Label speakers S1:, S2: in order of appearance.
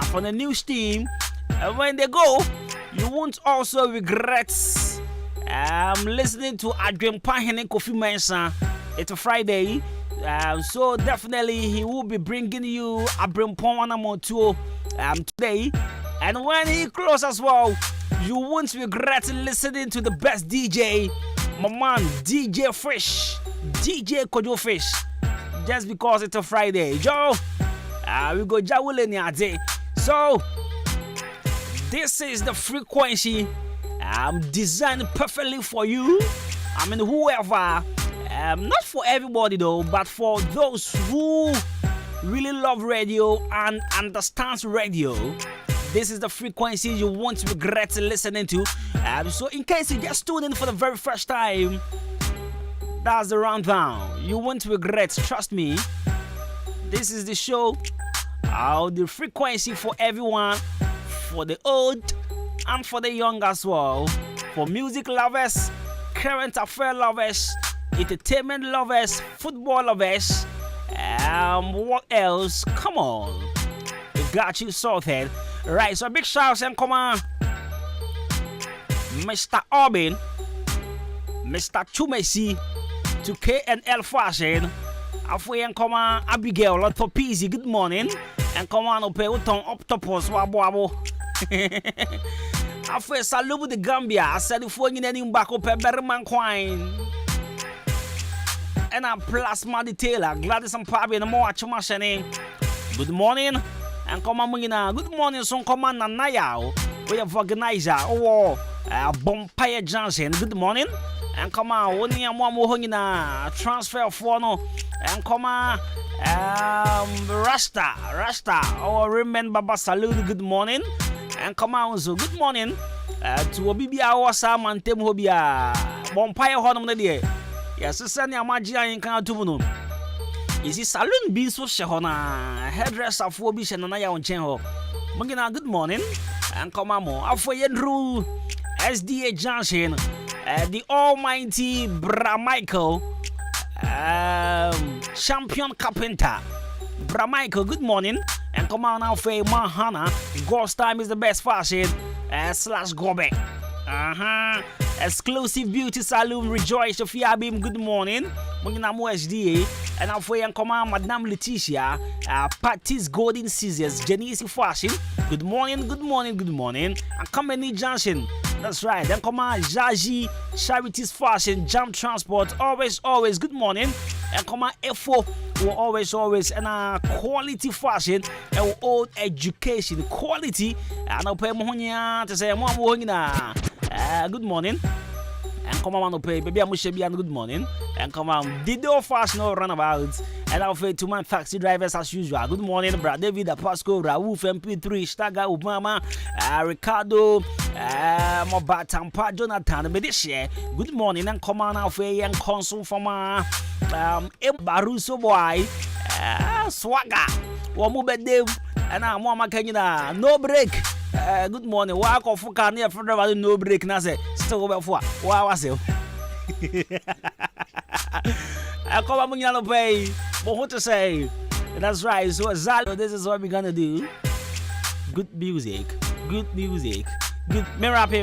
S1: for the news team. And when they go, you won't also regret listening to Ahenkan and Kofi Mensah. It's a Friday, so definitely he will be bringing you Ahenkan today. And when he closes as well, you won't regret listening to the best DJ, my man DJ Fish, DJ Kojo Fish, just because it's a Friday. Joe, we go Jawule. So this is the frequency designed perfectly for you. I mean, whoever, not for everybody though, but for those who really love radio and understands radio. This is the frequency you won't regret listening to. So in case you just tuned in for the very first time, that's the rundown. You won't regret, trust me. This is the show, the frequency for everyone, for the old and for the young as well. For music lovers, current affair lovers, entertainment lovers, football lovers, what else? Come on, we got you sorted. Right, so big shouts and come on, Mr. Orbin, Mr. Chumesi, to KNL Fashion, Afwe and come on, Abigail, Lotopizi, good morning, and come on, Ope, Uton, Octopus, Wabo. Afwe, Salubu the Gambia, I said if we're getting back up a better man coin. And I'm Plasma Detailer, Gladys and Pabi, and more Chumashane. Good morning. And come on, good morning, son. Come on, Naya. We have organizer. Bompire Johnson. Good morning. And come on, one year more transfer for no. And come on, Rasta. Oh, remember Basalu. Good morning. And come on, so good morning to Obibia Wasam and Tem Hobia. Bompire Honor the day. Yes, Sunny Amagia in Kanatuno. Is this saloon being so shahona? Hairdresser for Bish and Naya on Chenho. Mugina, good morning. And come on, Afo Yendru, SDA Johnson, the almighty Bra Michael, champion carpenter. Bra Michael, good morning. And come on, Alfie Mahana, Ghost Time is the best fashion, / Gobe. Exclusive beauty salon, Rejoice Sophia Beam, good morning. Mugina Mo SDA. And Alfie and come on, Madame Letitia, Patty's Golden Scissors, Janice Fashion. Good morning. And Company Johnson. That's right. Then come on, Jaji, Charities Fashion, Jam Transport. Always. Good morning. And come on, F4. Always. And quality fashion and old education. Quality. And I'll pay Mohonia to say, good morning. And come on, pay baby, I'm good morning. And come on, Dido Fast no runabouts. And I'll fade to my taxi drivers as usual. Good morning, Brad David, Pasco, Raouf, MP3, Staga, Obama, Ricardo, Mobatampa, Jonathan, Medisha. Good morning, and come on, Alfie, and Consul from Baruso boy, Swagger, Wamube Dave, and I'm Mama Kenya, no break. Good morning. Walk off for near for no break. Nase still over for wow. I say, I come up with pay. But what to say? That's right. So this is what we're gonna do. Good music. Good. Me rapping.